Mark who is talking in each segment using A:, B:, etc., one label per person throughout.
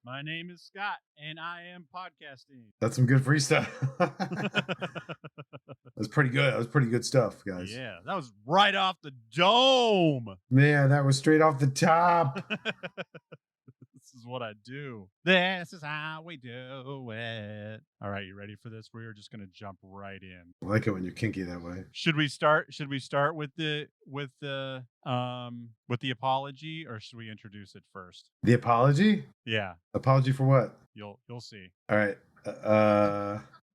A: My name is Scott, and I am podcasting.
B: That's some good freestyle. That's pretty good. That was pretty good stuff, guys.
A: Yeah, that was right off the dome.
B: Man, that was straight off the top.
A: This is what I do. This is how we do it. All right, you ready for this? We're just gonna jump right in.
B: I like it when you're kinky that way.
A: Should we start with the apology, or should we introduce it first?
B: The apology?
A: Yeah.
B: Apology for what?
A: You'll see.
B: All right.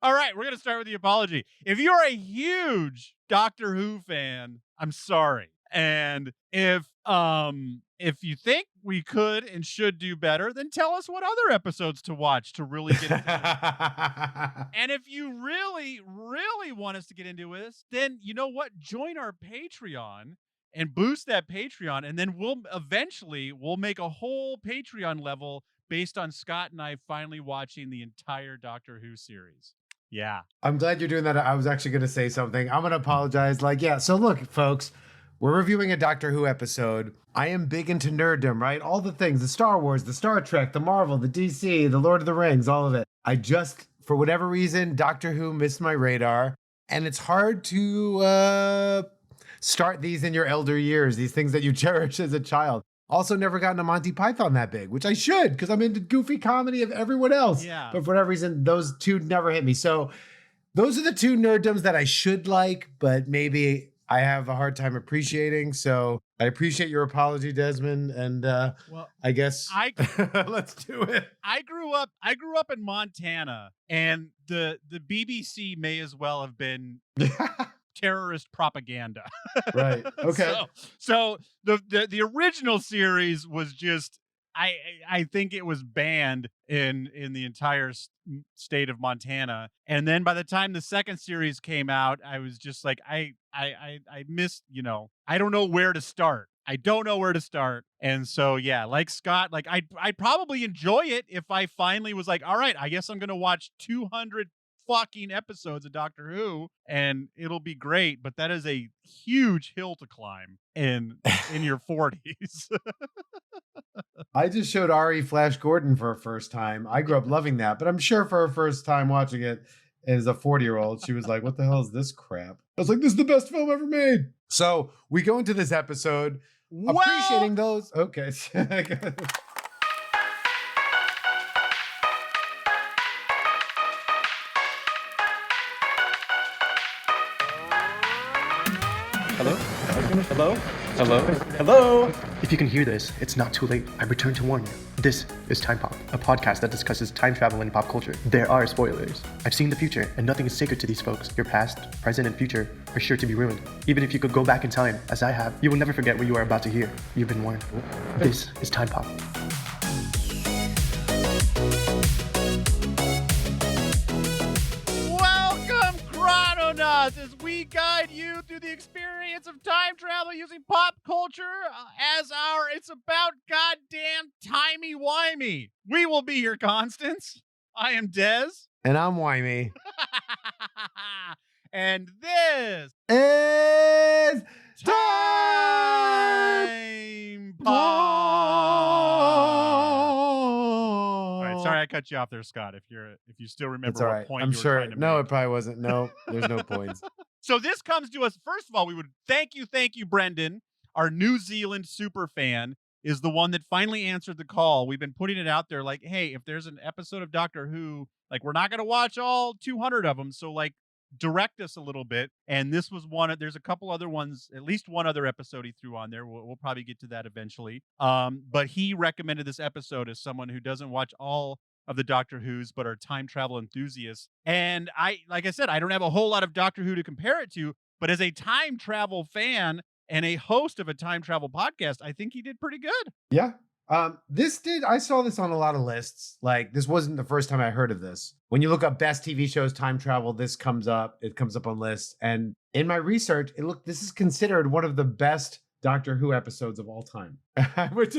A: All right, we're going to start with the apology. If you're a huge Doctor Who fan, I'm sorry. And if you think we could and should do better, then tell us what other episodes to watch to really get into it. And if you really, really want us to get into this, then you know what? Join our Patreon and boost that Patreon, and then we'll make a whole Patreon level based on Scott and I finally watching the entire Doctor Who series. Yeah.
B: I'm glad you're doing that. I was actually going to say something. I'm going to apologize. So look, folks, we're reviewing a Doctor Who episode. I am big into nerddom, right? All the things, the Star Wars, the Star Trek, the Marvel, the DC, the Lord of the Rings, all of it. I just, for whatever reason, Doctor Who missed my radar. And it's hard to start these in your elder years, these things that you cherish as a child. Also never gotten a Monty Python that big, which I should, because I'm into goofy comedy of everyone else.
A: Yeah.
B: But for whatever reason, those two never hit me. So those are the two nerddoms that I should like, but maybe I have a hard time appreciating. So I appreciate your apology, Desmond. And I guess let's do it.
A: I grew up in Montana, and the BBC may as well have been terrorist propaganda.
B: Right. Okay.
A: So the original series was just, I think it was banned in the entire state of Montana. And then by the time the second series came out, I was just like, I missed, I don't know where to start. And so, yeah, like Scott, like I'd probably enjoy it if I finally was like, all right, I guess I'm going to watch 200 fucking episodes of Doctor Who and it'll be great. But that is a huge hill to climb in your 40s.
B: I just showed Ari Flash Gordon for her first time. I grew up loving that, but I'm sure for her first time watching it as a 40-year-old, she was like, what the hell is this crap? I was like, this is the best film ever made. So we go into this episode appreciating those. Okay.
C: Hello? Hello? Hello? Hello? If you can hear this, it's not too late. I return to warn you. This is Time Pop, a podcast that discusses time travel and pop culture. There are spoilers. I've seen the future, and nothing is sacred to these folks. Your past, present, and future are sure to be ruined. Even if you could go back in time, as I have, you will never forget what you are about to hear. You've been warned. This is Time Pop.
A: As we guide you through the experience of time travel using pop culture as it's about goddamn timey-wimey. We will be your constants. I am Des.
B: And I'm Wimey.
A: And this
B: is
A: Time Pop. Sorry, I cut you off there, Scott. If you still remember what point
B: I'm
A: you were
B: sure.
A: trying to
B: No,
A: make.
B: it probably wasn't. No, there's no points.
A: So this comes to us. First of all, we would thank you, Brendan. Our New Zealand super fan is the one that finally answered the call. We've been putting it out there like, hey, if there's an episode of Doctor Who, like we're not going to watch all 200 of them. So like direct us a little bit. And this was there's a couple other ones, at least one other episode he threw on there. We'll probably get to that eventually. But he recommended this episode as someone who doesn't watch all of the Doctor Who's, but are time travel enthusiasts. And like I said, I don't have a whole lot of Doctor Who to compare it to, but as a time travel fan and a host of a time travel podcast, I think he did pretty good.
B: Yeah. I saw this on a lot of lists. Like, this wasn't the first time I heard of this. When you look up best TV shows, time travel, this comes up. It comes up on lists. And in my research, this is considered one of the best Doctor Who episodes of all time, which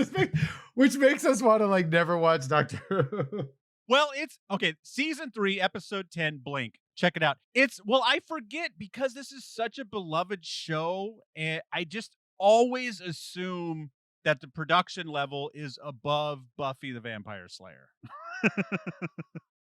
B: makes us want to like never watch Doctor Who.
A: Well, it's okay. Season 3, episode 10, Blink. Check it out. I forget because this is such a beloved show, and I just always assume that the production level is above Buffy the Vampire Slayer.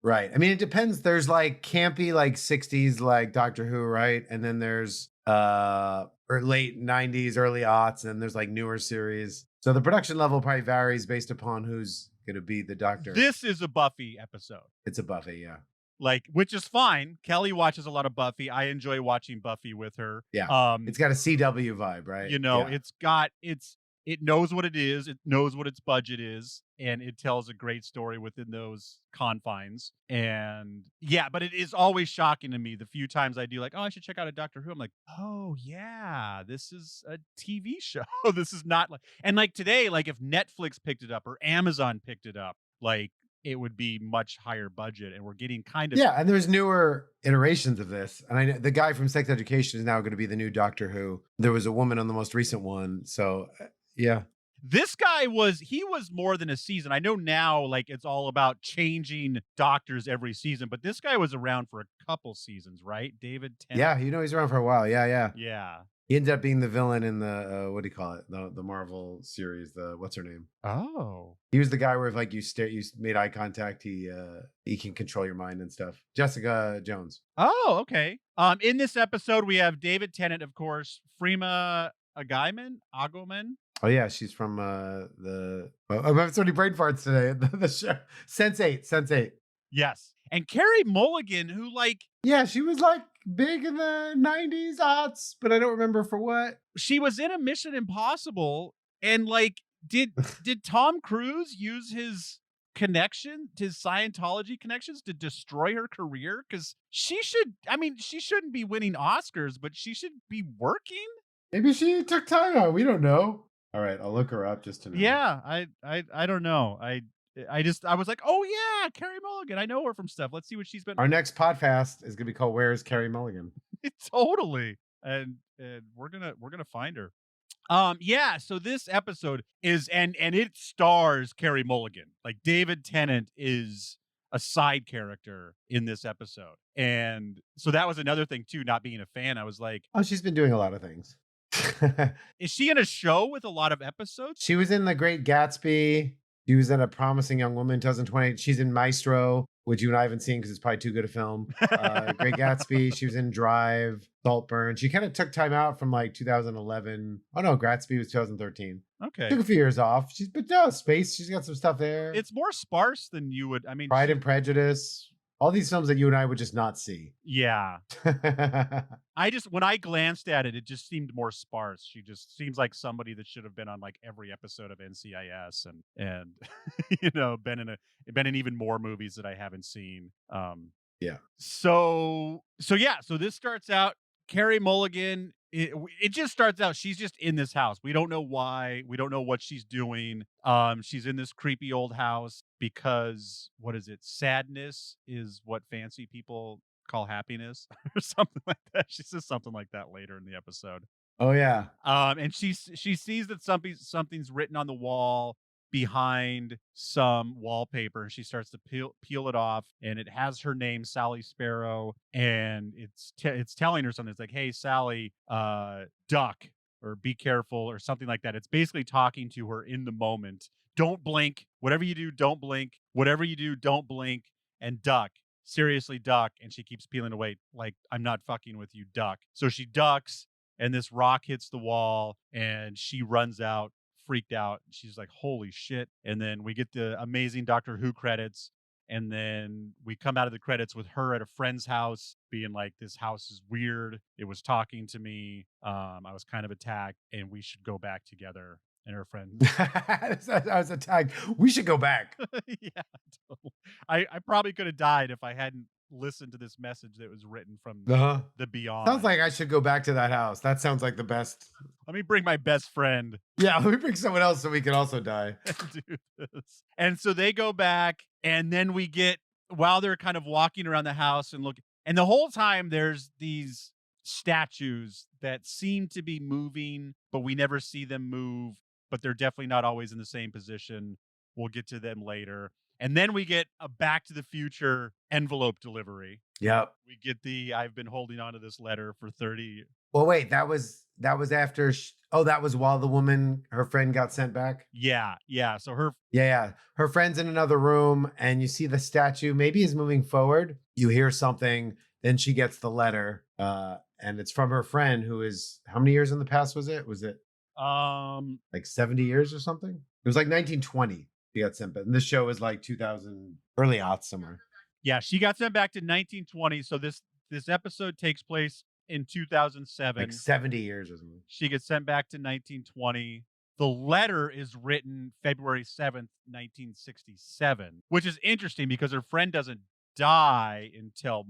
B: Right. I mean, it depends. There's like campy, like 60s, like Doctor Who, right? And then there's or late 90s, early aughts, and there's like newer series. So the production level probably varies based upon who's gonna be the Doctor.
A: This is a Buffy episode.
B: It's a Buffy, yeah.
A: Like, which is fine. Kelly watches a lot of Buffy. I enjoy watching Buffy with her.
B: Yeah. It's got a CW vibe, right?
A: You know,
B: Yeah.
A: it knows what it is, it knows what its budget is, and it tells a great story within those confines. And yeah, but it is always shocking to me the few times I do like, oh, I should check out a Doctor Who. I'm like, oh yeah, this is a TV show. This is not like, and like today, like if Netflix picked it up or Amazon picked it up, like it would be much higher budget, and we're getting kind of
B: Yeah, and there's newer iterations of this. And I know the guy from Sex Education is now going to be the new Doctor Who. There was a woman on the most recent one. So yeah.
A: This guy was more than a season. I know now, like, it's all about changing doctors every season, but this guy was around for a couple seasons, right? David Tennant.
B: Yeah, he's around for a while. Yeah.
A: Yeah.
B: He ended up being the villain in the what do you call it? The Marvel series. The what's her name?
A: Oh.
B: He was the guy where if like you made eye contact, he can control your mind and stuff. Jessica Jones.
A: Oh, okay. In this episode, we have David Tennant, of course, Freema Agyeman.
B: Oh yeah, she's from I'm having so many brain farts today. The show Sense8.
A: Yes. And Carrie Mulligan, who like
B: yeah, she was like big in the 90s aughts, but I don't remember for what.
A: She was in a Mission Impossible, and like did Tom Cruise use his Scientology connections to destroy her career? Because she shouldn't be winning Oscars, but she should be working.
B: Maybe she took time out. We don't know. All right, I'll look her up just to know.
A: Yeah, I don't know. I was like, oh yeah, Carrie Mulligan. I know her from stuff. Let's see what she's been.
B: Our next podcast is gonna be called "Where is Carrie Mulligan?"
A: Totally, and we're gonna find her. Yeah. So this episode is and it stars Carrie Mulligan. Like David Tennant is a side character in this episode, and so that was another thing too. Not being a fan, I was like,
B: oh, she's been doing a lot of things.
A: Is she in a show with a lot of episodes?
B: She was in The Great Gatsby. She was in A Promising Young Woman 2020. She's in Maestro, which you and I haven't seen because it's probably too good a film. Great Gatsby. She was in Drive, Saltburn. She kind of took time out from like 2011. Oh no, Gatsby was 2013.
A: Okay.
B: Took a few years off. But no, Space. She's got some stuff there.
A: It's more sparse than you would. I mean,
B: Pride and Prejudice. All these films that you and I would just not see.
A: Yeah. When I glanced at it, it just seemed more sparse. She just seems like somebody that should have been on like every episode of NCIS and you know, been in even more movies that I haven't seen.
B: Yeah.
A: So this starts out Carrie Mulligan. It just starts out. She's just in this house. We don't know why. We don't know what she's doing. She's in this creepy old house because what is it? Sadness is what fancy people call happiness, or something like that. She says something like that later in the episode.
B: Oh yeah.
A: And she sees that something's written on the wall behind some wallpaper, and she starts to peel it off, and it has her name, Sally Sparrow, and it's telling her something. It's like, hey Sally, duck, or be careful, or something like that. It's basically talking to her in the moment. Don't blink. Whatever you do, don't blink. Whatever you do, don't blink, and duck. Seriously, duck. And she keeps peeling away, like, I'm not fucking with you, duck. So she ducks, and this rock hits the wall, and she runs out, freaked out. She's like, holy shit. And then we get the amazing Doctor Who credits, and then we come out of the credits with her at a friend's house being like, this house is weird, it was talking to me, I was kind of attacked, and we should go back together. And her friend
B: I was attacked. We should go back.
A: Yeah, totally. I probably could have died if I hadn't listened to this message that was written from the beyond.
B: Sounds like I should go back to that house. That sounds like the best.
A: Let me bring my best friend.
B: Yeah, let me bring someone else so we can also die.
A: Do this. And so they go back, and then we get, while they're kind of walking around the house and look, and the whole time there's these statues that seem to be moving, but we never see them move, but they're definitely not always in the same position. We'll get to them later. And then we get a Back to the Future envelope delivery.
B: Yep.
A: We get I've been holding on to this letter for 30
B: Well, wait, that was after. That was while the woman, her friend, got sent back.
A: Yeah. So her
B: Yeah. Her friend's in another room, and you see the statue maybe is moving forward. You hear something, then she gets the letter, and it's from her friend who is how many years in the past was it? Was it like 70 years or something? It was like 1920. She got sent back, and this show was like 2000, early aughts somewhere.
A: Yeah, she got sent back to 1920. So this episode takes place in 2007.
B: Like 70 years or something.
A: She gets sent back to 1920. The letter is written February 7th, 1967, which is interesting because her friend doesn't die until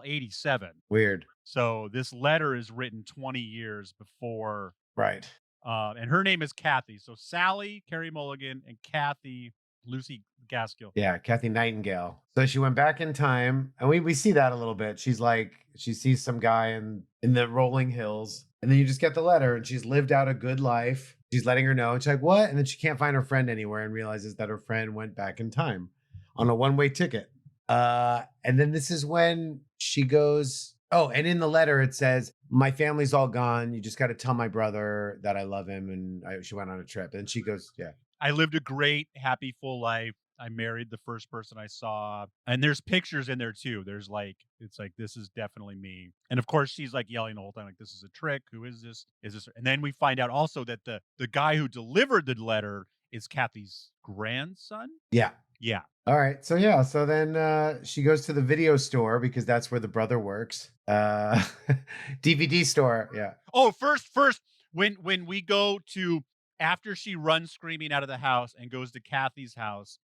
A: 87.
B: Weird.
A: So this letter is written 20 years before.
B: Right.
A: And her name is Kathy. So Sally, Carrie Mulligan, and Kathy, Lucy Gaskill.
B: Yeah, Kathy Nightingale. So she went back in time, and we see that a little bit. She's like, she sees some guy in the rolling hills, and then you just get the letter, and she's lived out a good life. She's letting her know, and she's like, what? And then she can't find her friend anywhere and realizes that her friend went back in time on a one-way ticket. And then this is when she goes, oh, and in the letter it says, my family's all gone. You just got to tell my brother that I love him. And she went on a trip. And she goes, yeah.
A: I lived a great, happy, full life. I married the first person I saw. And there's pictures in there too. There's like, it's like, this is definitely me. And of course, she's like yelling the whole time, like, this is a trick. Who is this? Is this? And then we find out also that the guy who delivered the letter is Kathy's grandson.
B: Yeah.
A: Yeah.
B: All right. So yeah. So then she goes to the video store because that's where the brother works. DVD store. Yeah.
A: Oh, first, when we go to, after she runs screaming out of the house and goes to Kathy's house,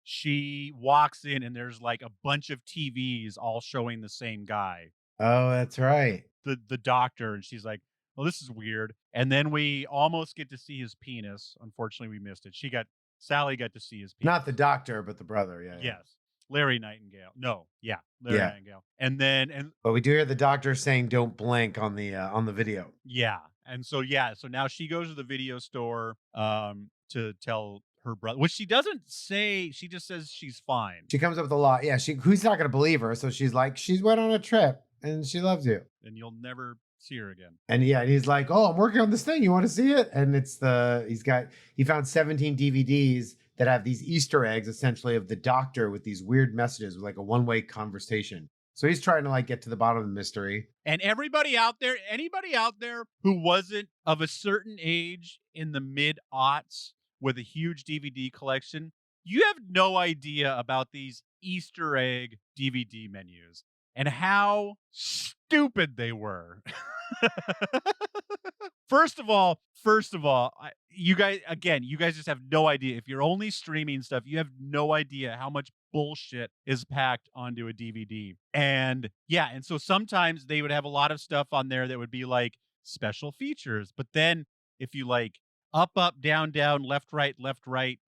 A: she walks in and there's like a bunch of TVs all showing the same guy.
B: Oh, that's right.
A: The doctor. And she's like, well, this is weird. And then we almost get to see his penis. Unfortunately, we missed it. Sally got to see his penis.
B: Not the doctor, but the brother. Yeah.
A: Yes. Larry Nightingale. No. Yeah. Larry Nightingale. But
B: we do hear the doctor saying, don't blink on the video.
A: Yeah. And so, so now she goes to the video store to tell her brother, which she doesn't say. She just says she's fine.
B: She comes up with a lot. Yeah. Who's not going to believe her? So she's like, she's went on a trip and she loves you.
A: And you'll never see her again.
B: And yeah, and he's like, oh, I'm working on this thing. You want to see it? And he found 17 DVDs that have these Easter eggs essentially of the doctor with these weird messages with like a one-way conversation. So he's trying to like get to the bottom of the mystery.
A: And anybody out there who wasn't of a certain age in the mid-aughts with a huge DVD collection, you have no idea about these Easter egg DVD menus and how stupid they were. First of all, you guys just have no idea. If you're only streaming stuff, you have no idea how much bullshit is packed onto a DVD. And so sometimes they would have a lot of stuff on there that would be like special features. But then if you like up, down, left, right,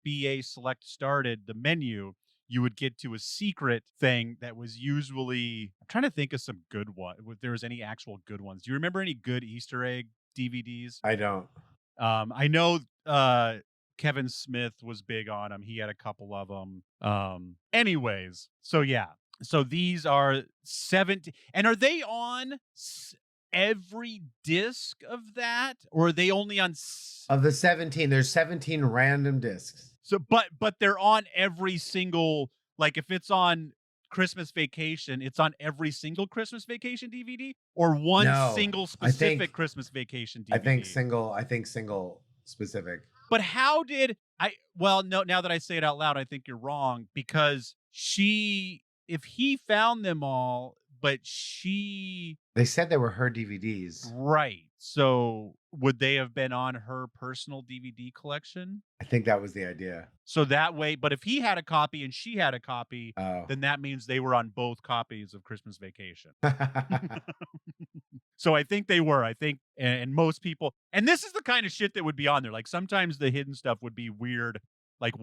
A: BA select started the menu, you would get to a secret thing that was usually, I'm trying to think of some good one, if there was any actual good ones. Do you remember any good Easter egg DVDs?
B: I don't.
A: I know Kevin Smith was big on them. He had a couple of them. Anyways, so these are 17. And are they on every disc of that? Or are they only on...
B: Of the 17, there's 17 random discs.
A: So, but they're on every single, like if it's on Christmas Vacation, it's on every single Christmas Vacation DVD, or single specific Christmas Vacation DVD.
B: I think single specific.
A: But how did no, now that I say it out loud, I think you're wrong, because if he found them all, but
B: they said they were her DVDs.
A: Right. So would they have been on her personal DVD collection?
B: I think that was the idea.
A: So that way, but if he had a copy and she had a copy, then that means they were on both copies of Christmas Vacation. So I think they were. I think, and most people, and this is the kind of shit that would be on there. Like sometimes the hidden stuff would be weird. Like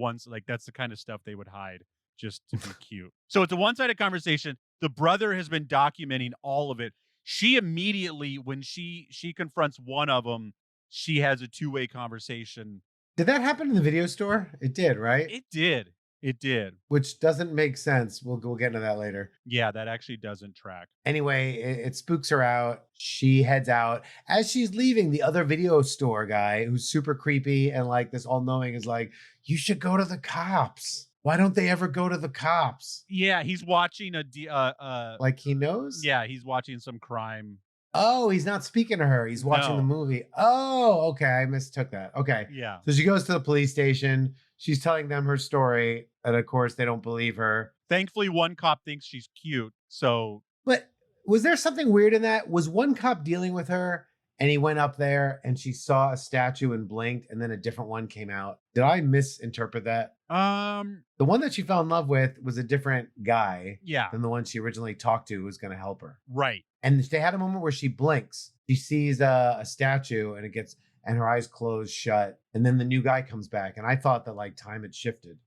A: that's the kind of stuff they would hide just to be cute. So it's a one-sided conversation. The brother has been documenting all of it. She immediately, when she confronts one of them, she has a two-way conversation.
B: Did that happen in the video store? It did, right?
A: It did. It did.
B: which doesn't make sense. We'll get into that later.
A: Yeah, that actually doesn't track.
B: Anyway, it spooks her out. She heads out. As she's leaving, the other video store guy, who's super creepy and like this all-knowing, is like, you should go to the cops. Why don't they ever go to the cops?
A: Yeah, he's watching
B: Like he knows?
A: yeah, he's watching some crime.
B: Oh, he's not speaking to her. He's watching
A: No.
B: the movie. Oh, okay. I mistook that. Okay.
A: Yeah.
B: So she goes to the police station. She's telling them her story. And of course, they don't believe her.
A: Thankfully, one cop thinks she's cute. So
B: But was there something weird in that? Was one cop dealing with her and he went up there and she saw a statue and blinked and then a different one came out? Did I misinterpret that? The one that she fell in love with was a different guy
A: yeah.
B: than the one she originally talked to who was going to help her.
A: Right.
B: And they had a moment where she blinks. She sees a statue and her eyes close shut. And then the new guy comes back. And I thought that like time had shifted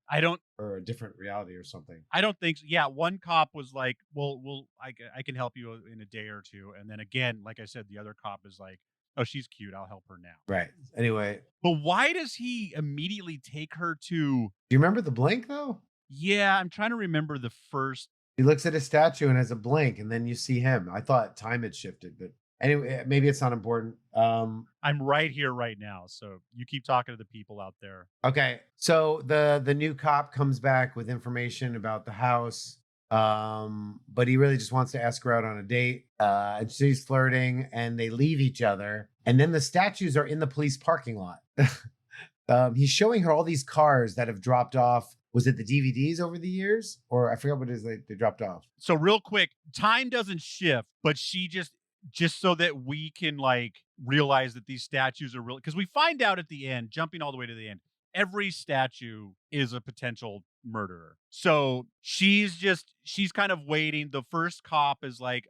B: or a different reality or something.
A: I don't think so. Yeah, one cop was like, well, I can help you in a day or two. And then again, like I said, the other cop is like, oh, she's cute. I'll help her now.
B: Right. Anyway.
A: But why does he immediately take her to...
B: Do you remember the blink though?
A: Yeah, I'm trying to remember the first...
B: He looks at a statue and has a blink, and then you see him. I thought time had shifted, but anyway, maybe it's not important.
A: I'm right here, right now. So you keep talking to the people out there.
B: Okay. So the new cop comes back with information about the house. But he really just wants to ask her out on a date. And she's flirting and they leave each other. And then the statues are in the police parking lot. He's showing her all these cars that have dropped off. Was it the DVDs over the years? Or I forgot what it is they dropped off.
A: So real quick, time doesn't shift, but she just so that we can like realize that these statues are real. Because we find out at the end, jumping all the way to the end, every statue is a potential murderer. So she's kind of waiting. The first cop is like,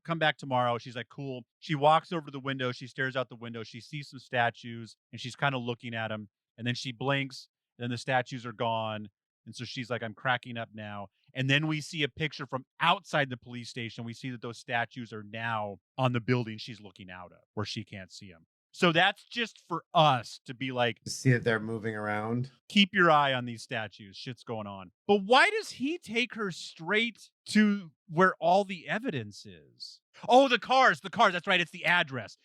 A: come back tomorrow. She's like, cool. She walks over to the window. She stares out the window. She sees some statues and she's kind of looking at them. And then she blinks. Then the statues are gone. And so she's like, I'm cracking up now. And then we see a picture from outside the police station. We see that those statues are now on the building she's looking out of where she can't see them. So that's just for us to be like,
B: see that they're moving around.
A: Keep your eye on these statues. Shit's going on. But why does he take her straight to where all the evidence is? Oh, the cars. That's right. It's the address.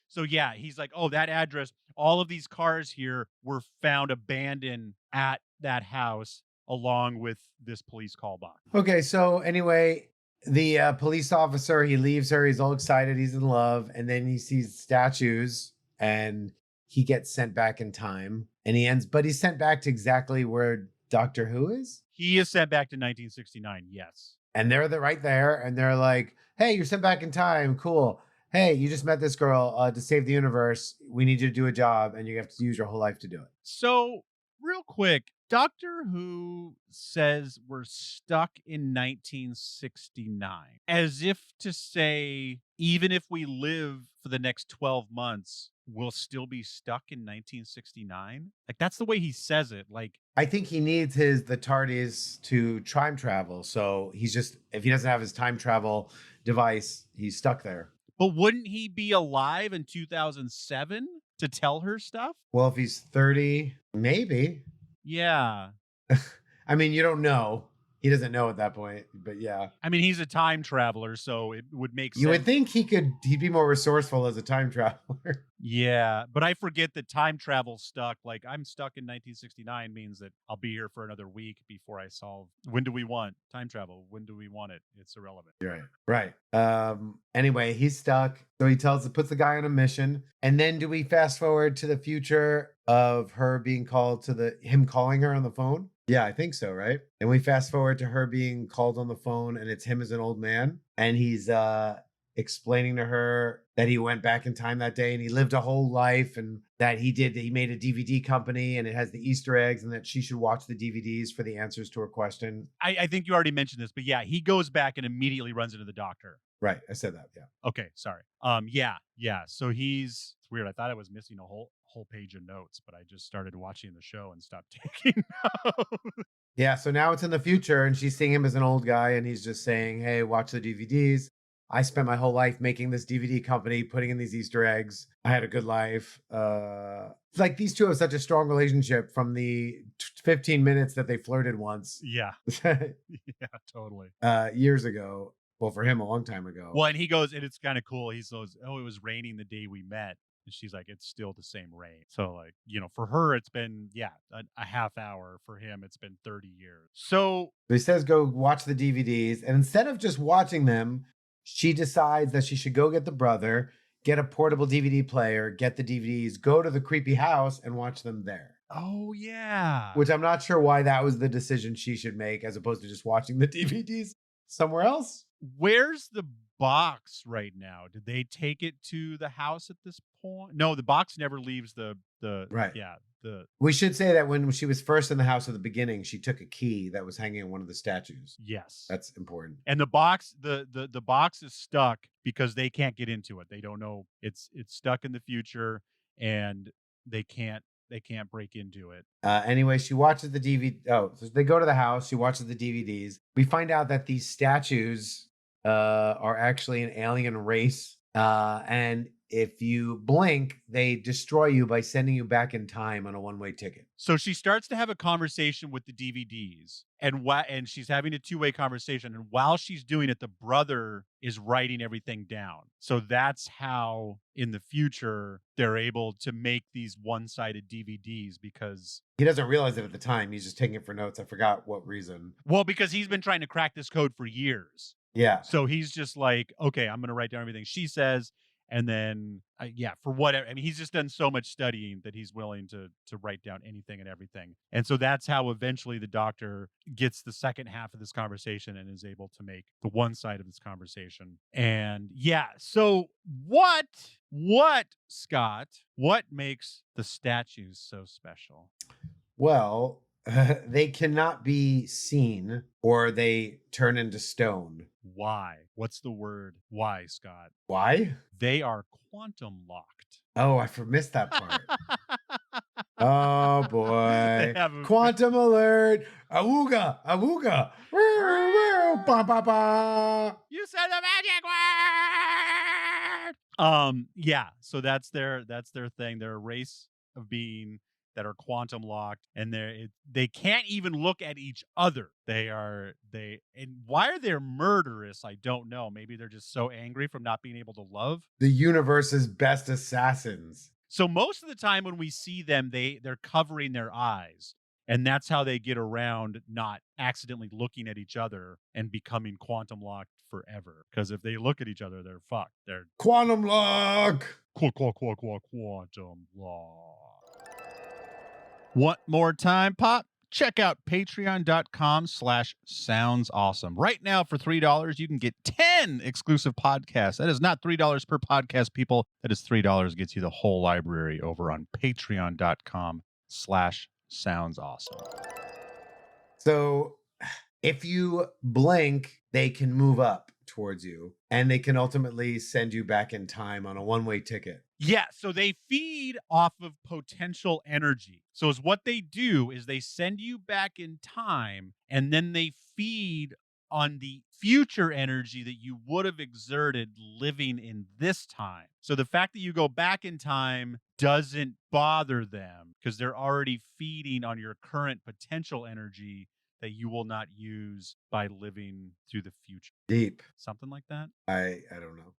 A: So yeah, he's like, oh, that address. All of these cars here were found abandoned at that house along with this police call box.
B: Okay. So anyway, the police officer, he leaves her. He's all excited. He's in love. And then he sees statues and he gets sent back in time and but he's sent back to exactly where Doctor Who is.
A: He is sent back to 1969. Yes.
B: And they're right there. And they're like, hey, you're sent back in time. Cool. Hey, you just met this girl to save the universe. We need you to do a job and you have to use your whole life to do it.
A: So real quick, Doctor Who says we're stuck in 1969, as if to say, even if we live for the next 12 months, we'll still be stuck in 1969. Like, that's the way he says it. Like,
B: I think he needs the TARDIS to time travel. So he's just, if he doesn't have his time travel device, he's stuck there.
A: But wouldn't he be alive in 2007 to tell her stuff?
B: Well, if he's 30, maybe.
A: Yeah.
B: I mean, you don't know. He doesn't know at that point, but yeah.
A: I mean, he's a time traveler, so it would make sense.
B: You would think he'd be more resourceful as a time traveler.
A: Yeah, but I forget that time travel stuck. Like, I'm stuck in 1969 means that I'll be here for another week before I solve. When do we want time travel? When do we want it? It's irrelevant.
B: Right. Anyway, he's stuck. So he puts the guy on a mission. And then do we fast forward to the future of her being called him calling her on the phone? Yeah, I think so, right? And we fast forward to her being called on the phone and it's him as an old man. And he's explaining to her that he went back in time that day and he lived a whole life and that he made a DVD company and it has the Easter eggs and that she should watch the DVDs for the answers to her question.
A: I think you already mentioned this, but yeah, he goes back and immediately runs into the doctor.
B: Right. I said that. Yeah.
A: Okay. Sorry. Yeah. So it's weird. I thought I was missing a whole page of notes, but I just started watching the show and stopped taking notes.
B: Yeah. So now it's in the future and she's seeing him as an old guy and he's just saying, hey, watch the DVDs. I spent my whole life making this DVD company, putting in these Easter eggs. I had a good life. Like these two have such a strong relationship from the 15 minutes that they flirted once.
A: Yeah. Yeah, totally.
B: Years ago. Well, for him, a long time ago.
A: Well, and he goes, and it's kind of cool. He goes, "Oh, it was raining the day we met." And she's like, "It's still the same rain." So, like, for her, it's been, a half hour. For him, it's been 30 years. So
B: he says, go watch the DVDs. And instead of just watching them, she decides that she should go get the brother, get a portable DVD player, get the DVDs, go to the creepy house and watch them there.
A: Oh, yeah.
B: Which I'm not sure why that was the decision she should make as opposed to just watching the DVDs somewhere else.
A: Where's the box right now? Did they take it to the house at this point? No, the box never leaves the
B: right.
A: Yeah.
B: We should say that when she was first in the house at the beginning, she took a key that was hanging on one of the statues.
A: Yes.
B: That's important.
A: And the box, the box is stuck because they can't get into it. They don't know it's stuck in the future and they can't break into it.
B: Anyway, she watches the DVD. Oh, so they go to the house. She watches the DVDs. We find out that these statues are actually an alien race. And if you blink, they destroy you by sending you back in time on a one-way ticket.
A: So she starts to have a conversation with the DVDs, and she's having a two-way conversation. And while she's doing it, the brother is writing everything down. So that's how, in the future, they're able to make these one-sided DVDs because
B: he doesn't realize it at the time. He's just taking it for notes. I forgot what reason.
A: Well, because he's been trying to crack this code for years.
B: Yeah.
A: So he's just like, okay, I'm going to write down everything she says. And then, for whatever. I mean, he's just done so much studying that he's willing to write down anything and everything. And so that's how eventually the Doctor gets the second half of this conversation and is able to make the one side of this conversation. And so what, Scott, what makes the statues so special?
B: Well, they cannot be seen or they turn into stone.
A: Why? What's the word? Why, Scott?
B: Why?
A: They are quantum locked.
B: Oh, I missed that part. Oh, boy. Quantum alert. Awooga. Awooga. Ba, ba, ba.
A: You said the magic word. So that's their thing. They're a race of being that are quantum locked, and they can't even look at each other. And why are they murderous? I don't know. Maybe they're just so angry from not being able to love.
B: The universe's best assassins.
A: So most of the time when we see them, they're covering their eyes, and that's how they get around not accidentally looking at each other and becoming quantum locked forever. Because if they look at each other, they're fucked. They're
B: quantum lock.
A: Quantum lock. One more time, Pop. Check out patreon.com/soundsawesome. Right now, for $3, you can get 10 exclusive podcasts. That is not $3 per podcast, people. That is $3 gets you the whole library over on patreon.com/soundsawesome.
B: So if you blink, they can move up towards you and they can ultimately send you back in time on a one-way ticket.
A: Yeah, so they feed off of potential energy. So what they do is they send you back in time and then they feed on the future energy that you would have exerted living in this time. So the fact that you go back in time doesn't bother them because they're already feeding on your current potential energy that you will not use by living through the future.
B: Deep.
A: Something like that?
B: I don't know.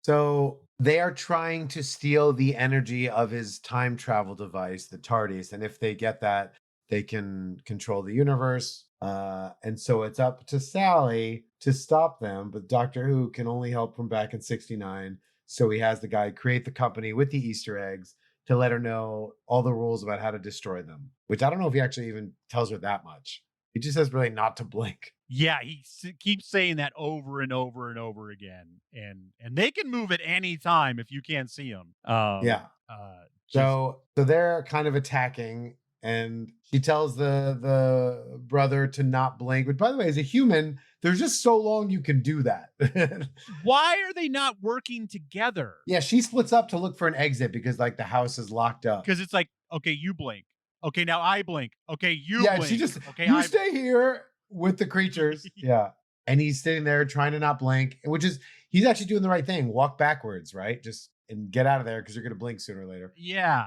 B: So they are trying to steal the energy of his time travel device, the TARDIS. And if they get that, they can control the universe. And so it's up to Sally to stop them. But Doctor Who can only help from back in 69. So he has the guy create the company with the Easter eggs to let her know all the rules about how to destroy them, which I don't know if he actually even tells her that much. He just says really not to blink.
A: Yeah, he keeps saying that over and over and over again. And they can move at any time if you can't see them.
B: So they're kind of attacking, and she tells the brother to not blink. But by the way, as a human, there's just so long you can do that.
A: Why are they not working together?
B: Yeah, she splits up to look for an exit because like the house is locked up.
A: Because it's like, okay, you blink. Okay, now I blink. Okay, you blink.
B: She just,
A: okay,
B: you stay here with the creatures. Yeah. And he's sitting there trying to not blink, which is, he's actually doing the right thing. Walk backwards, right? Just, and get out of there because you're going to blink sooner or later.
A: Yeah.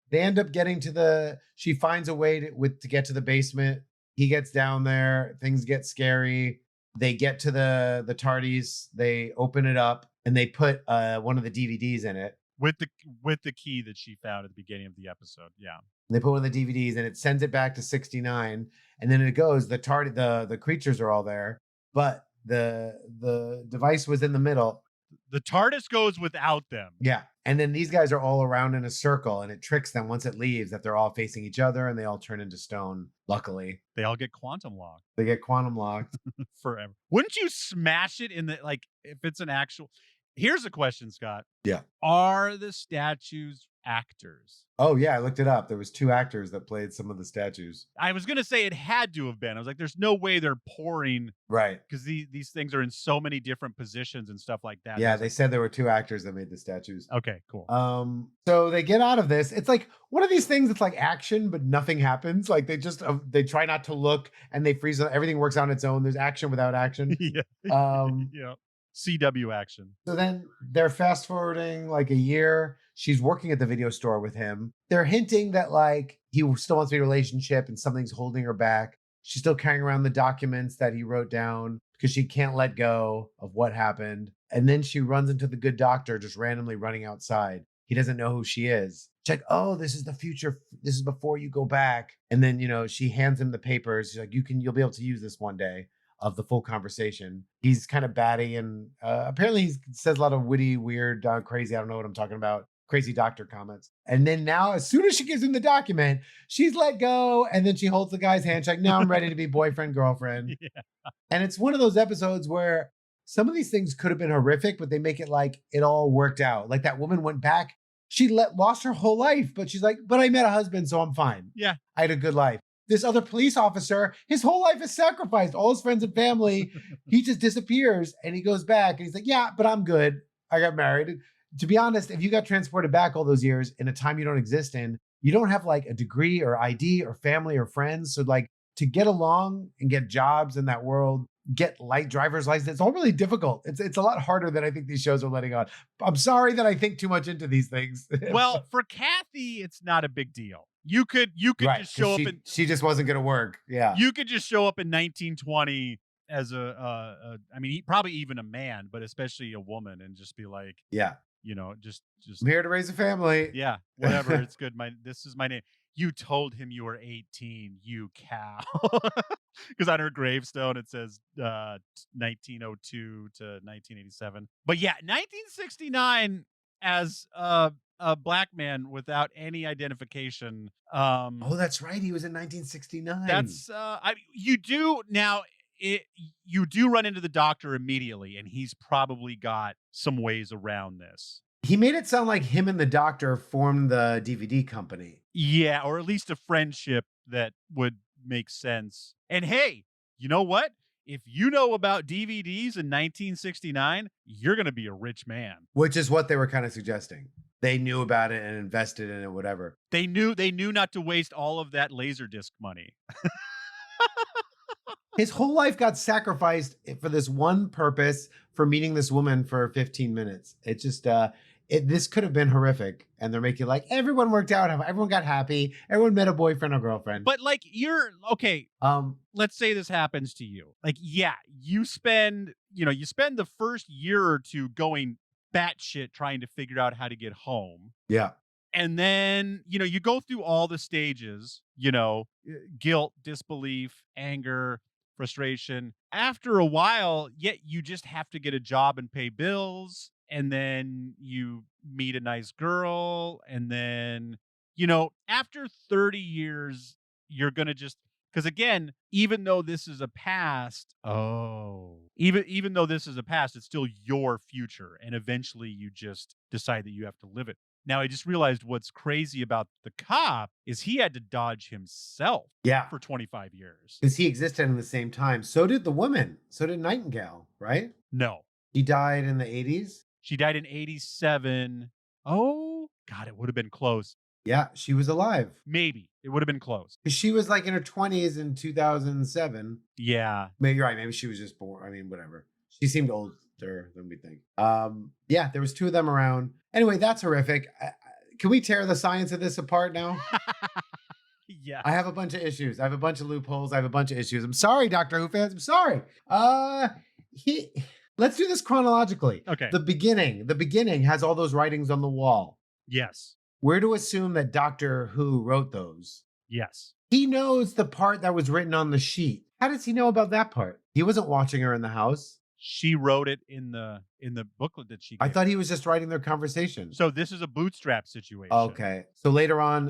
B: They end up getting to she finds a way to get to the basement. He gets down there. Things get scary. They get to the TARDIS. They open it up and they put one of the DVDs in it.
A: With the key that she found at the beginning of the episode. Yeah.
B: They put one of the DVDs and it sends it back to 69. And then it goes, the creatures are all there, but the device was in the middle.
A: The TARDIS goes without them.
B: Yeah. And then these guys are all around in a circle and it tricks them once it leaves that they're all facing each other and they all turn into stone. Luckily,
A: they all get quantum locked.
B: They get quantum locked
A: forever. Wouldn't you smash it in the, like, if it's an actual, here's a question, Scott.
B: Yeah.
A: Are the statues actors?
B: Oh yeah, I looked it up. There was 2 actors that played some of the statues.
A: I was gonna say it had to have been. I was like, there's no way they're pouring,
B: right?
A: Because these things are in so many different positions and stuff like that.
B: Yeah, they said there were 2 actors that made the statues.
A: Okay, cool.
B: So they get out of this. It's like one of these things. It's like action, but nothing happens. Like they just they try not to look and they freeze. Everything works on its own. There's action without action.
A: Yeah.
B: Yeah.
A: CW action.
B: So then they're fast forwarding like a year. She's working at the video store with him. They're hinting that like he still wants to be in a relationship and something's holding her back. She's still carrying around the documents that he wrote down because she can't let go of what happened. And then she runs into the good doctor just randomly running outside. He doesn't know who she is. She's like, oh, this is the future. This is before you go back. And then, she hands him the papers. She's like, you'll be able to use this one day. Of the full conversation. He's kind of batty and apparently he says a lot of witty, weird, crazy, I don't know what I'm talking about, crazy doctor comments. And then now, as soon as she gives him the document, she's let go and then she holds the guy's hand. She's like, now I'm ready to be boyfriend, girlfriend. Yeah. And it's one of those episodes where some of these things could have been horrific, but they make it like it all worked out. Like that woman went back. She lost her whole life, but she's like, but I met a husband, so I'm fine.
A: Yeah.
B: I had a good life. This other police officer, his whole life is sacrificed, all his friends and family. He just disappears and he goes back and he's like, yeah, but I'm good. I got married. To be honest, if you got transported back all those years in a time you don't exist in, you don't have like a degree or ID or family or friends. So like to get along and get jobs in that world, get light driver's license, it's all really difficult. It's a lot harder than I think these shows are letting on. I'm sorry that I think too much into these things.
A: Well, for Kathy, it's not a big deal. You could right, just show up and
B: she just wasn't going to work. Yeah.
A: You could just show up in 1920 as probably even a man, but especially a woman and just be like,
B: yeah,
A: just
B: I'm here to raise a family.
A: Yeah, whatever. It's good. This is my name. You told him you were 18, you cow. Because on her gravestone, it says 1902 to 1987. But yeah, 1969 as a black man without any identification.
B: Oh, that's right. He was in 1969.
A: That's you do now. You do run into the doctor immediately, and he's probably got some ways around this.
B: He made it sound like him and the doctor formed the DVD company.
A: Yeah, or at least a friendship that would make sense. And hey, you know what? If you know about DVDs in 1969, you're going to be a rich man.
B: Which is what they were kind of suggesting. They knew about it and invested in it, whatever.
A: They knew not to waste all of that Laserdisc money.
B: His whole life got sacrificed for this one purpose, for meeting this woman for 15 minutes. It just, this could have been horrific. And they're making like, everyone worked out. Everyone got happy. Everyone met a boyfriend or girlfriend.
A: But like, you're, okay. Let's say this happens to you. Like, yeah, you spend the first year or two going batshit trying to figure out how to get home.
B: Yeah.
A: And then, you go through all the stages, guilt, disbelief, anger, frustration. After a while, you just have to get a job and pay bills. And then you meet a nice girl. And then, after 30 years, you're going to just, because again, even though this is a past, even though this is a past, it's still your future. And eventually you just decide that you have to live it. Now, I just realized what's crazy about the cop is he had to dodge himself for 25 years.
B: Because he existed in the same time. So did the woman. So did Nightingale, right?
A: No.
B: He died in the 80s?
A: She died in 87. Oh, God, it would have been close.
B: Yeah, she was alive.
A: Maybe. It would have been close.
B: Because she was like in her 20s in 2007.
A: Yeah.
B: Maybe you're right. Maybe she was just born. I mean, whatever. She seemed older than we think. Yeah, there was 2 of them around. Anyway, that's horrific. Can we tear the science of this apart now?
A: Yeah.
B: I have a bunch of issues. I have a bunch of loopholes. I have a bunch of issues. I'm sorry, Doctor Who fans. I'm sorry. Let's do this chronologically.
A: Okay.
B: The beginning has all those writings on the wall.
A: Yes.
B: We're to assume that Doctor Who wrote those.
A: Yes.
B: He knows the part that was written on the sheet. How does he know about that part? He wasn't watching her in the house.
A: She wrote it in the booklet that she gave.
B: I thought he was just writing their conversation.
A: So this is a bootstrap situation.
B: Okay. So later on,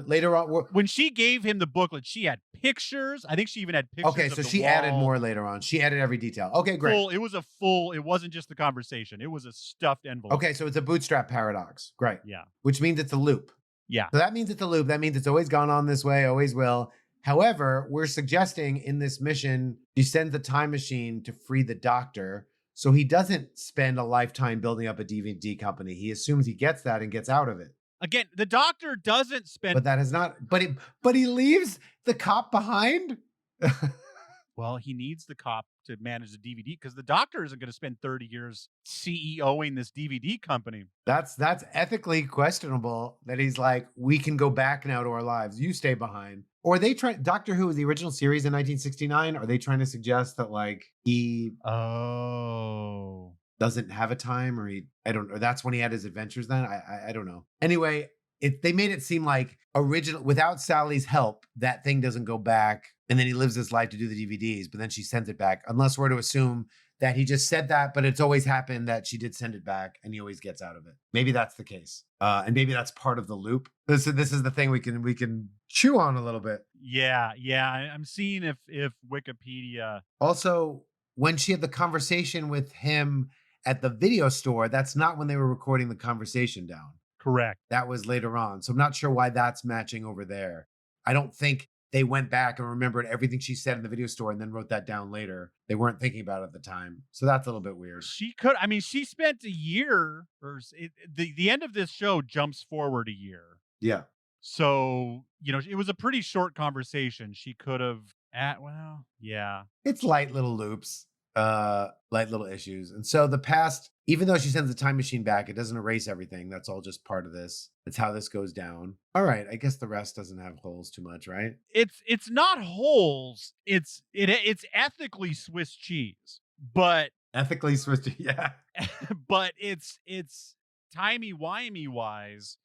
A: when she gave him the booklet, she had pictures. I think she even had pictures.
B: Okay, so she added more later on. She added every detail. Okay, great.
A: It wasn't just the conversation. It was a stuffed envelope.
B: Okay, so it's a bootstrap paradox. Great.
A: Yeah.
B: Which means it's a loop.
A: Yeah.
B: So that means it's a loop. That means it's always gone on this way, always will. However, we're suggesting in this mission, she sends a time machine to free the Doctor. So he doesn't spend a lifetime building up a DVD company. He assumes he gets that and gets out of it.
A: Again, the Doctor doesn't spend.
B: But that is not. But he leaves the cop behind.
A: Well, he needs the cop to manage the DVD because the Doctor isn't going to spend 30 years CEOing this DVD company.
B: That's ethically questionable. That he's like, we can go back now to our lives. You stay behind. Or are they trying? Doctor Who was the original series in 1969. Are they trying to suggest that like he doesn't have a time, or or that's when he had his adventures? Then I don't know. Anyway, they made it seem like without Sally's help, that thing doesn't go back, and then he lives his life to do the DVDs, but then she sends it back. Unless we're to assume that he just said that, but it's always happened that she did send it back, and he always gets out of it. Maybe that's the case, and maybe that's part of the loop. This is the thing we can chew on a little bit.
A: Yeah. I'm seeing if Wikipedia.
B: Also, when she had the conversation with him at the video store, that's not when they were recording the conversation down.
A: Correct.
B: That was later on. So I'm not sure why that's matching over there. I don't think they went back and remembered everything she said in the video store and then wrote that down later. They weren't thinking about it at the time. So that's a little bit weird.
A: She spent a year, the end of this show jumps forward a year.
B: Yeah.
A: So, it was a pretty short conversation. She could have yeah.
B: It's light little loops, light little issues. And so the past, even though she sends the time machine back, it doesn't erase everything. That's all just part of this. That's how this goes down. All right. I guess the rest doesn't have holes too much, right? It's
A: not holes. It's ethically Swiss cheese, but
B: ethically Swiss cheese. Yeah.
A: But it's timey-wimey wise.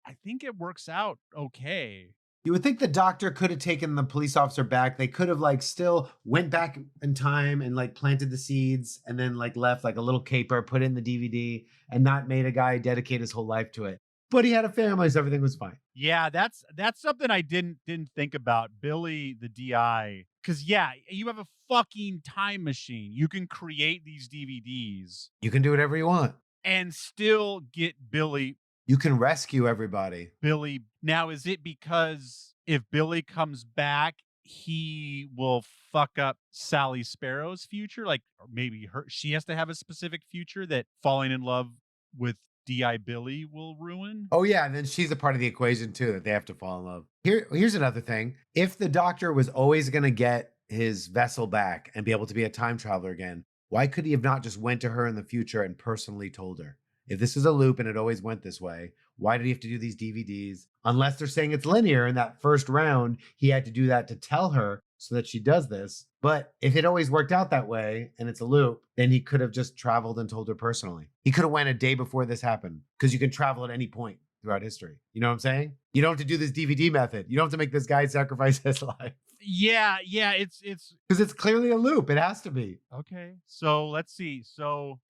A: I think it works out okay.
B: You would think the Doctor could have taken the police officer back. They could have still went back in time and planted the seeds and then left a little caper, put in the DVD, and not made a guy dedicate his whole life to it. But he had a family, so everything was fine.
A: Yeah, that's something I didn't think about. Billy, the DI, because you have a fucking time machine. You can create these DVDs.
B: You can do whatever you want
A: and still get Billy.
B: You can rescue everybody.
A: Billy. Now, is it because if Billy comes back, he will fuck up Sally Sparrow's future? Or maybe she has to have a specific future that falling in love with D.I. Billy will ruin?
B: Oh, yeah. And then she's a part of the equation, too, that they have to fall in love. Here's another thing. If the Doctor was always going to get his vessel back and be able to be a time traveler again, why could he have not just went to her in the future and personally told her? If this is a loop and it always went this way, why did he have to do these DVDs? Unless they're saying it's linear in that first round, he had to do that to tell her so that she does this. But if it always worked out that way and it's a loop, then he could have just traveled and told her personally. He could have went a day before this happened because you can travel at any point throughout history. You know what I'm saying? You don't have to do this DVD method. You don't have to make this guy sacrifice his life.
A: Yeah, it's
B: because it's clearly a loop. It has to be.
A: Okay, so let's see. So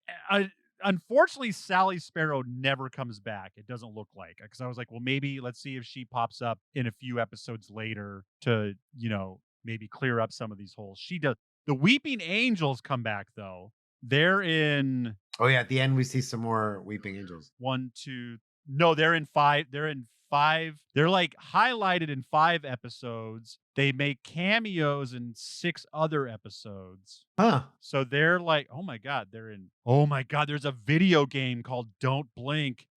A: unfortunately, Sally Sparrow never comes back. It doesn't look like, because I was like, well, maybe let's see if she pops up in a few episodes later to, maybe clear up some of these holes. She does. The Weeping Angels come back though. They're in.
B: Oh yeah, at the end we see some more Weeping Angels.
A: 1, 2. No, they're in 5. They're in 5. They're highlighted in 5 episodes. They make cameos in 6 other episodes.
B: Huh.
A: So they're oh my God, there's a video game called Don't Blink.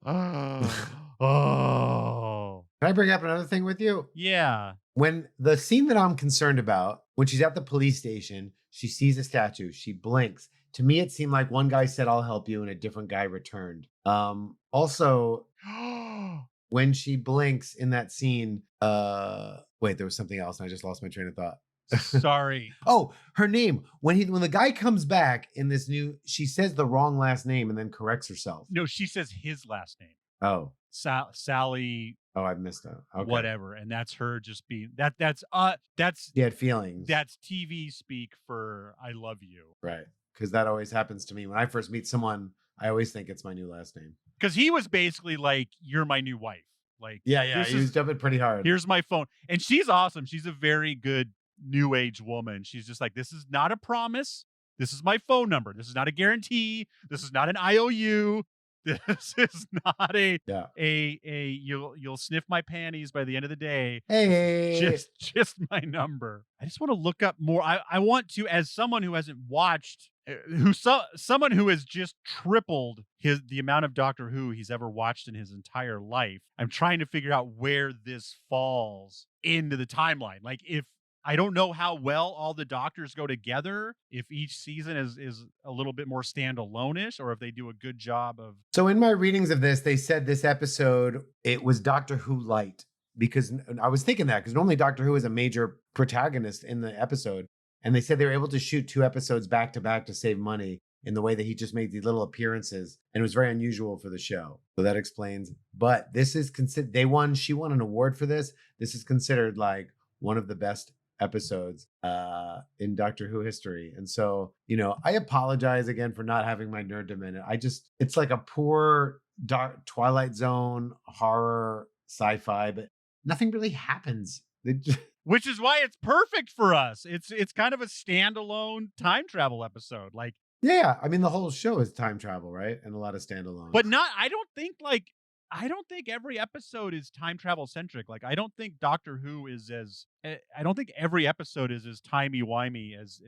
A: Oh.
B: Can I bring up another thing with you?
A: Yeah.
B: When the scene that I'm concerned about, when she's at the police station, she sees a statue, she blinks. To me, it seemed like one guy said, "I'll help you," and a different guy returned. Also, when she blinks in that scene, wait, there was something else, and I just lost my train of thought.
A: Sorry.
B: Oh, her name. When the guy comes back in this new, she says the wrong last name and then corrects herself.
A: No, she says his last name.
B: Oh.
A: Sally.
B: Oh, I missed that. Okay.
A: Whatever, and that's her just being that's
B: She had feelings.
A: That's TV speak for "I love you."
B: Right. Because that always happens to me when I first meet someone. I always think it's my new last name.
A: Because he was basically like, "You're my new wife." Like,
B: yeah, he was jumping pretty hard.
A: Here's my phone, and she's awesome. She's a very good new age woman. She's just like, "This is not a promise. This is my phone number. This is not a guarantee. This is not an IOU. This is not a you'll sniff my panties by the end of the day.
B: Hey,
A: just my number." I just want to look up more. I want to, as someone who hasn't watched, someone who has just tripled the amount of Doctor Who he's ever watched in his entire life. I'm trying to figure out where this falls into the timeline. Like, if I don't know how well all the Doctors go together, if each season is a little bit more standalone-ish, or if they do a good job of...
B: So in my readings of this, they said this episode, it was Doctor Who-lite, because I was thinking that, because normally Doctor Who is a major protagonist in the episode, and they said they were able to shoot 2 episodes back to back to save money in the way that he just made these little appearances, and it was very unusual for the show. So that explains. But this is considered, she won an award for this. This is considered like one of the best episodes in Doctor Who history. And so, I apologize again for not having my nerddom in it. It's like a poor dark Twilight Zone horror sci-fi, but nothing really happens.
A: Which is why it's perfect for us. It's kind of a standalone time travel episode. Like,
B: yeah, I mean, the whole show is time travel, right? And a lot of standalone.
A: But I don't think every episode is time travel centric. Like, I don't think Doctor Who is I don't think every episode is as timey-wimey as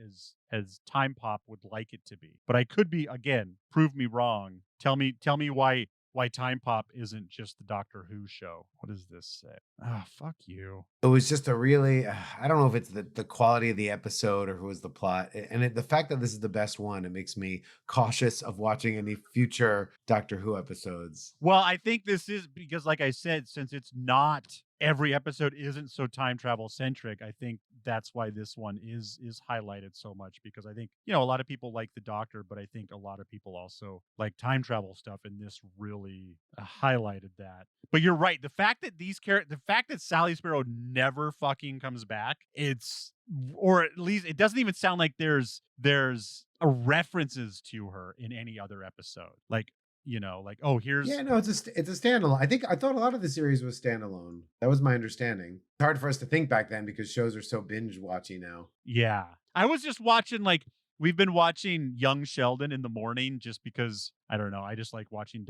A: Time Pop would like it to be. But I could be, again, prove me wrong. Tell me why Time Pop isn't just the Doctor Who show. What does this say? Oh, fuck you.
B: It was just a really, I don't know if it's the quality of the episode or if it was the plot. And the fact that this is the best one, it makes me cautious of watching any future Doctor Who episodes.
A: Well, I think this is because, like I said, since it's not... every episode isn't so time travel centric, I think that's why this one is highlighted so much, because I think, a lot of people like the Doctor, but I think a lot of people also like time travel stuff, and this really highlighted that. But you're right. The fact that Sally Sparrow never fucking comes back, or at least it doesn't even sound like there's references to her in any other episode. Like, here's...
B: Yeah, no, it's a standalone. I thought a lot of the series was standalone. That was my understanding. It's hard for us to think back then because shows are so binge watchy now.
A: Yeah. I was just watching, we've been watching Young Sheldon in the morning just because, I don't know, I just like watching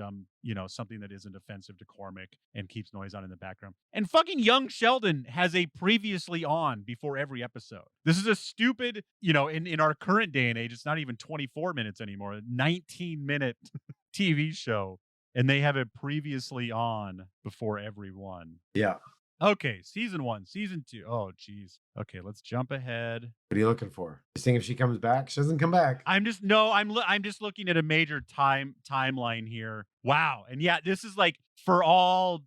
A: something that isn't offensive to Cormac and keeps noise on in the background. And fucking Young Sheldon has a previously on before every episode. This is a stupid, in our current day and age, it's not even 24 minutes anymore, a 19-minute TV show, and they have it previously on before every one.
B: Yeah.
A: Okay, season 1, season 2. Oh, geez. Okay, let's jump ahead.
B: What are you looking for? You think if she comes back? She doesn't come back.
A: I'm just looking at a major timeline here. Wow. And yeah, this is like for all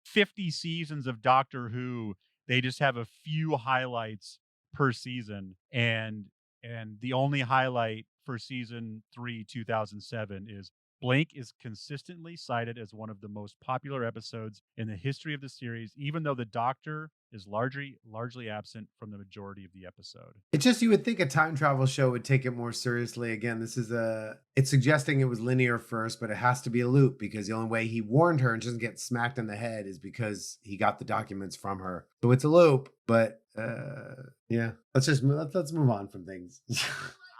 A: 50 seasons of Doctor Who, they just have a few highlights per season, and the only highlight for season 3, 2007 is Blank is consistently cited as one of the most popular episodes in the history of the series, even though the Doctor is largely absent from the majority of the episode.
B: It's just, you would think a time travel show would take it more seriously. Again, it's suggesting it was linear first, but it has to be a loop, because the only way he warned her and she doesn't get smacked in the head is because he got the documents from her. So it's a loop, but yeah, let's move on from things.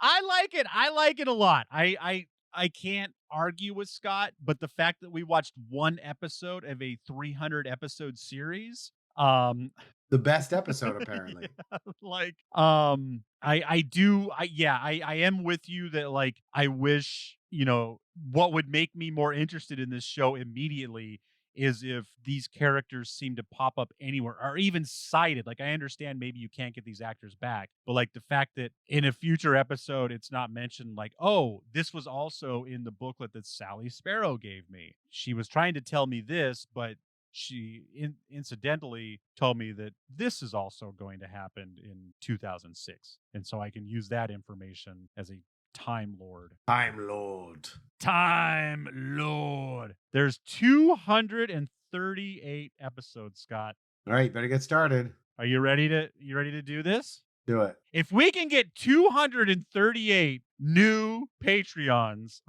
A: I like it. I like it a lot. I can't argue with Scott, but the fact that we watched one episode of a 300 episode series,
B: the best episode apparently.
A: I am with you that I wish, what would make me more interested in this show immediately is if these characters seem to pop up anywhere or even cited. Like, I understand maybe you can't get these actors back, but like the fact that in a future episode it's not mentioned, like, oh, this was also in the booklet that Sally Sparrow gave me. She was trying to tell me this, but she incidentally told me that this is also going to happen in 2006. And so I can use that information as a Time Lord.
B: Time Lord.
A: Time Lord. There's 238 episodes, Scott.
B: All right, better get started.
A: Are you ready to do this?
B: Do it.
A: If we can get 238 new Patreons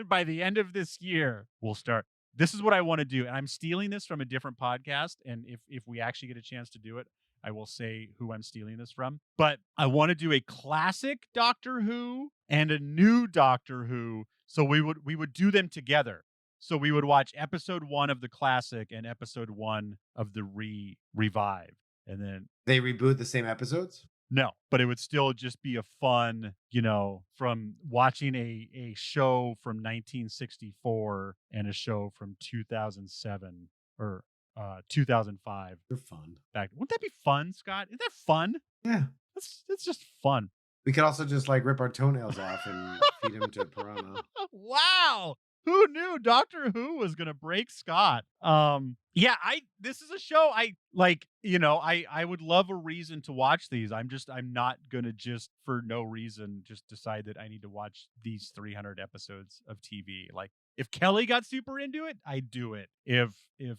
A: by the end of this year, we'll start. This is what I want to do. And I'm stealing this from a different podcast. And if we actually get a chance to do it, I will say who I'm stealing this from. But I want to do a classic Doctor Who and a new Doctor Who. So we would do them together. So we would watch episode 1 of the classic and episode 1 of the revived. And then
B: they reboot the same episodes?
A: No, but it would still just be a fun, from watching a show from 1964 and a show from 2007 or 2005.
B: They're fun.
A: Wouldn't that be fun, Scott? Isn't that fun?
B: Yeah.
A: It's just fun.
B: We could also just like rip our toenails off and feed him to piranha.
A: Wow. Who knew Doctor Who was gonna break Scott? This is a show I like, I would love a reason to watch these. I'm not gonna just for no reason just decide that I need to watch these 300 episodes of TV. Like, if Kelly got super into it, I'd do it. If I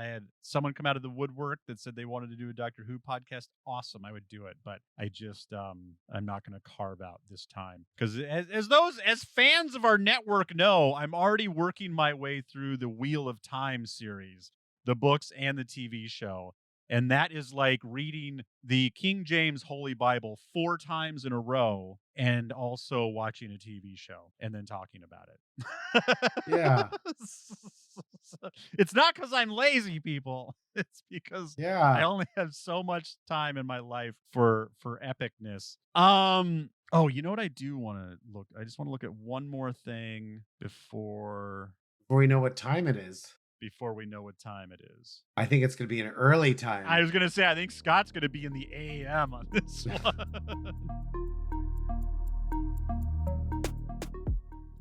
A: had someone come out of the woodwork that said they wanted to do a Doctor Who podcast, awesome, I would do it. But I just I'm not going to carve out this time, because as fans of our network know, I'm already working my way through the Wheel of Time series, the books and the TV show. And that is like reading the King James Holy Bible 4 times in a row and also watching a TV show and then talking about it.
B: Yeah.
A: It's not because I'm lazy, people. It's because I only have so much time in my life for epicness. Oh, you know what I do want to look? I just want to look at one more thing before
B: we know what time it is.
A: Before we know what time it is.
B: I think it's going to be an early time.
A: I was going to say, I think Scott's going to be in the AM on this one.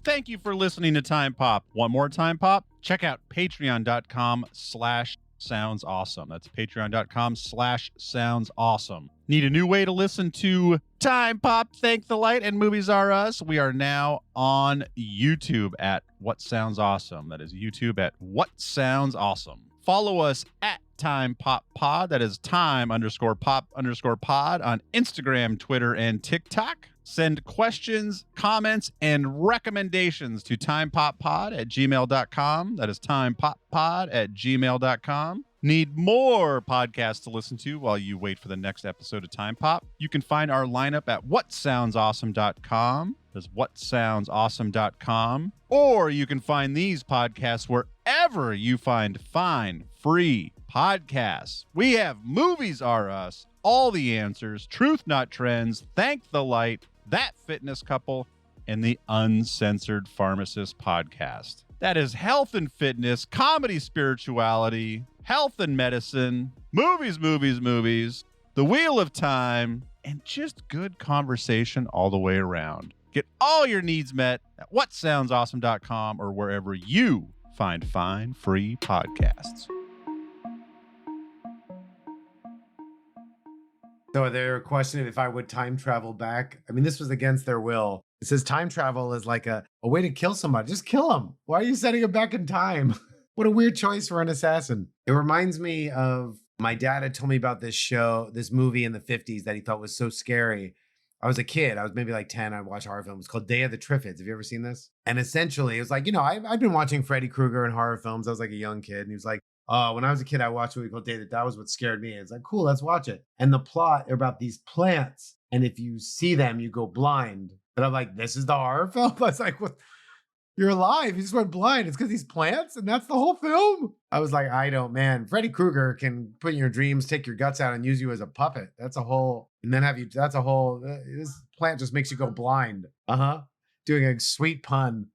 A: Thank you for listening to Time Pop. Want more Time Pop? Check out patreon.com/soundsawesome. That's patreon.com/soundsawesome. Need a new way to listen to Time Pop, Thank the Light, and Movies Are Us? We are now on YouTube at What Sounds Awesome. That is YouTube at What Sounds Awesome. Follow us at Time Pop Pod. That is time_pop_pod on Instagram, Twitter, and TikTok. Send questions, comments, and recommendations to timepoppod@gmail.com. That is timepoppod@gmail.com. Need more podcasts to listen to while you wait for the next episode of Time Pop? You can find our lineup at whatsoundsawesome.com. That's whatsoundsawesome.com. Or you can find these podcasts wherever you find fine, free podcasts. We have Movies Are Us, All the Answers, Truth Not Trends, Thank the Light, That Fitness Couple, and the Uncensored Pharmacist Podcast. That is health and fitness, comedy, spirituality, health and medicine, movies, the Wheel of Time, and just good conversation all the way around. Get all your needs met at whatsoundsawesome.com or wherever you find fine, free podcasts.
B: So they're questioning if I would time travel back. I mean, this was against their will. It says time travel is like a way to kill somebody. Just kill them. Why are you sending them back in time? What a weird choice for an assassin. It reminds me of my dad had told me about this movie in the 50s that he thought was so scary. I was a kid. I was maybe like 10. I watched horror films. It's called Day of the Triffids. Have you ever seen this? And essentially, it was like, I've been watching Freddy Krueger and horror films. I was like a young kid. And he was like, when I was a kid, I watched a movie called Day that was what scared me. It's like, cool, let's watch it. And the plot are about these plants. And if you see them, you go blind. And I'm like, this is the horror film? I was like, what? You're alive. You just went blind. It's because these plants? And that's the whole film? I was like, Freddy Krueger can put in your dreams, take your guts out, and use you as a puppet. This plant just makes you go blind. Doing a sweet pun.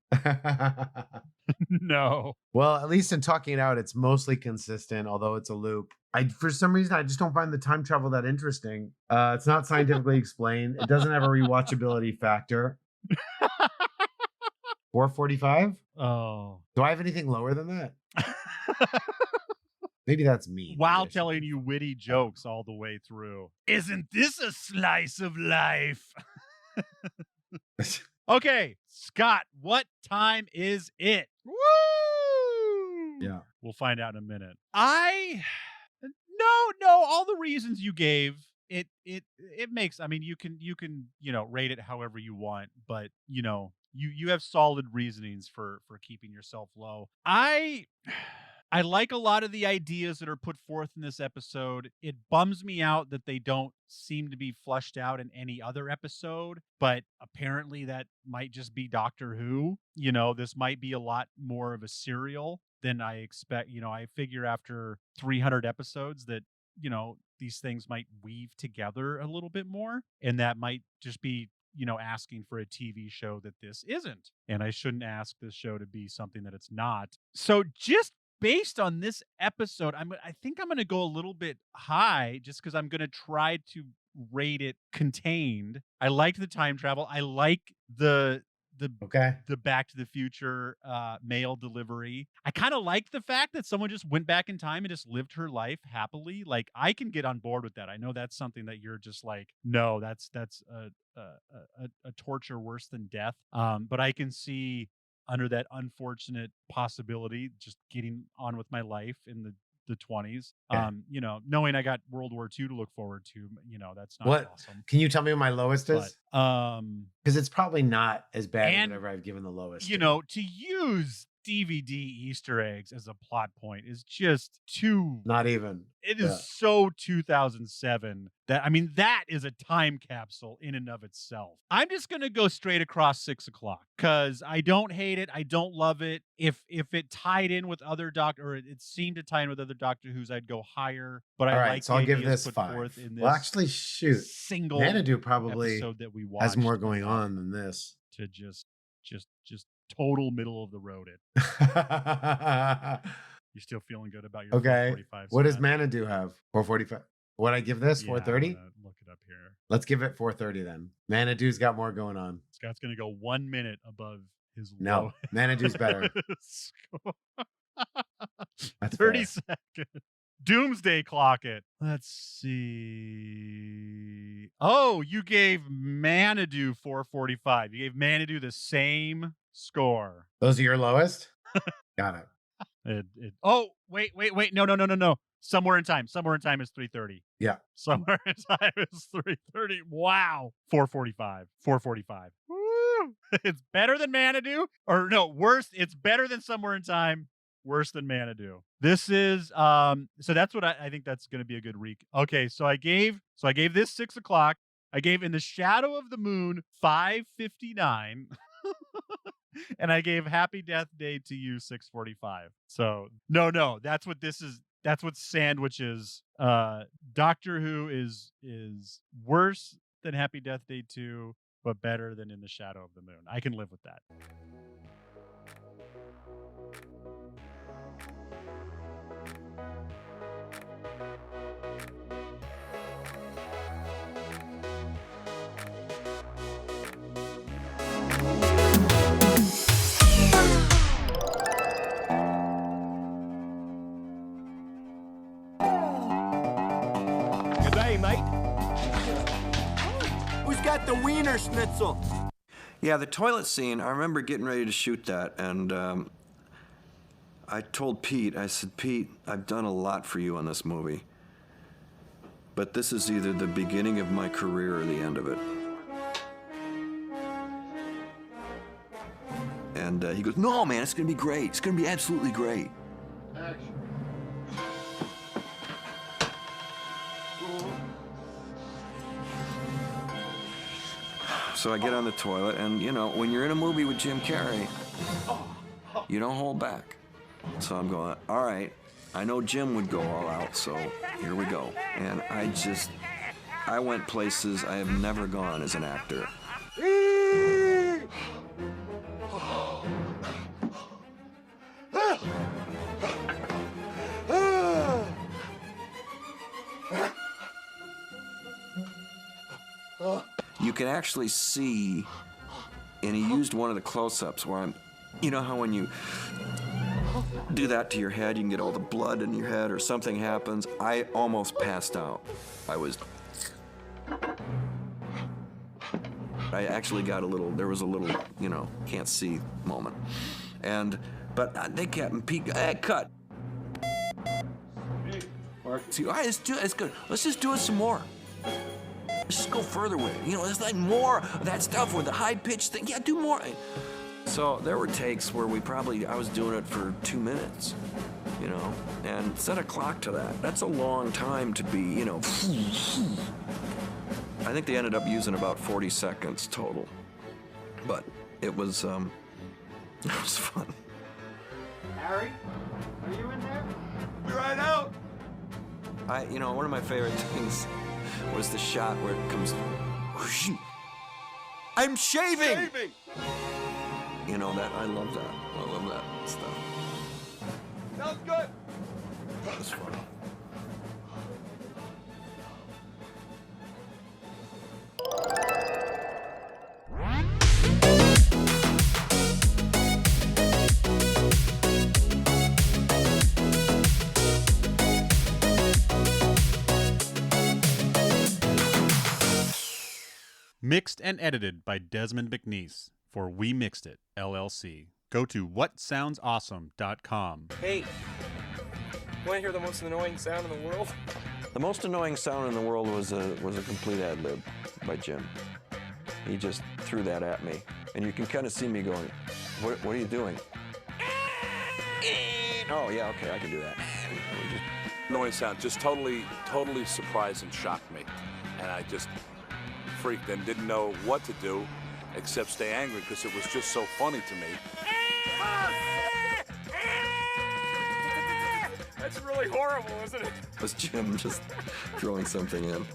A: No.
B: Well, at least in talking it out, it's mostly consistent, although it's a loop. For some reason, I just don't find the time travel that interesting. It's not scientifically explained. It doesn't have a rewatchability factor. 445?
A: Oh.
B: Do I have anything lower than that? Maybe that's me.
A: While telling you witty jokes all the way through. Isn't this a slice of life? Okay, Scott, what time is it? Woo!
B: Yeah.
A: We'll find out in a minute. No, all the reasons you gave, it makes, I mean, you can, rate it however you want, but you have solid reasonings for keeping yourself low. I like a lot of the ideas that are put forth in this episode. It bums me out that they don't seem to be fleshed out in any other episode, but apparently that might just be Doctor Who. This might be a lot more of a serial than I expect. I figure after 300 episodes that, these things might weave together a little bit more, and that might just be asking for a TV show that this isn't. And I shouldn't ask this show to be something that it's not. So just based on this episode, I think I'm going to go a little bit high just because I'm going to try to rate it contained. I liked the time travel. I like the Back to the Future mail delivery. I kind of like the fact that someone just went back in time and just lived her life happily. Like, I can get on board with that. I know that's something that you're just like, no, that's a torture worse than death. But I can see under that unfortunate possibility, just getting on with my life in the 20s. Knowing I got World War II to look forward to, that's not awesome.
B: Can you tell me what my lowest is? Because it's probably not as bad as whatever I've given the lowest.
A: To use DVD Easter eggs as a plot point is just too...
B: Not even.
A: It is so 2007 that is a time capsule in and of itself. I'm just going to go straight across 6 o'clock because I don't hate it. I don't love it. If it tied in with other it seemed to tie in with other Doctor Who's, I'd go higher. But
B: all
A: I
B: right,
A: like
B: so I'll give this 5. Well, actually, shoot.
A: Single
B: Xanadu probably
A: episode that we watched
B: has more going on than this.
A: To just total middle of the road it. You're still feeling good about your 445.
B: What does Xanadu have? 445. What I give this? 430?
A: Look it up here.
B: Let's give it 430 then. Xanadu's got more going on.
A: Scott's going to go 1 minute above his
B: No, Xanadu's better. That's
A: 30 seconds. Doomsday clock it. Let's see. Oh, you gave Xanadu 445. You gave Xanadu the same score.
B: Those are your lowest? Got it.
A: Oh, wait. No. Somewhere in Time is 330.
B: Yeah.
A: Somewhere in Time is 330. Wow. 445. Woo! It's better than Xanadu. Or no, worse. It's better than Somewhere in Time. Worse than Xanadu. This is so that's what I think that's going to be a good week. Okay, so I gave this 6 o'clock. I gave In the Shadow of the Moon 5:59. And I gave Happy Death Day to You 6:45. So no, that's what this is. That's what Sandwich is. Doctor Who is worse than Happy Death Day 2, but better than In the Shadow of the Moon. I can live with that.
D: Got the wiener schnitzel.
E: Yeah, the toilet scene, I remember getting ready to shoot that, and I told Pete, I said, Pete, I've done a lot for you on this movie, but this is either the beginning of my career or the end of it. And he goes, no, man, it's going to be great. It's going to be absolutely great.
B: Action.
E: So I get on the toilet, and, when you're in a movie with Jim Carrey, you don't hold back. So I'm going, all right, I know Jim would go all out, so here we go. And I went places I have never gone as an actor. You can actually see, and he used one of the close-ups where you know how when you do that to your head, you can get all the blood in your head or something happens. I almost passed out. I actually got there was a little, can't see moment. But they kept peeking, cut. See, all right, it's good. Let's just do it some more. Let's just go further with it. There's like more of that stuff with the high-pitched thing. Yeah, do more. So there were takes where I was doing it for 2 minutes, and set a clock to that. That's a long time to be, I think they ended up using about 40 seconds total. But it was fun.
D: Harry, are you in there?
E: Be right out. One of my favorite things was the shot where it comes. Whoosh, I'm shaving. I love that. I love that stuff.
D: Sounds good.
E: That was fun.
A: Mixed and edited by Desmond McNeese for We Mixed It, LLC. Go to whatsoundsawesome.com.
F: Hey, want to hear the most annoying sound in the world?
E: The most annoying sound in the world was a complete ad lib by Jim. He just threw that at me, and you can kind of see me going, "What are you doing?" Oh yeah, okay, I can do that.
G: Annoying sound just totally surprised and shocked me, and I just freaked and didn't know what to do except stay angry because it was just so funny to me.
F: That's really horrible, isn't it?
E: It was Jim just throwing something in.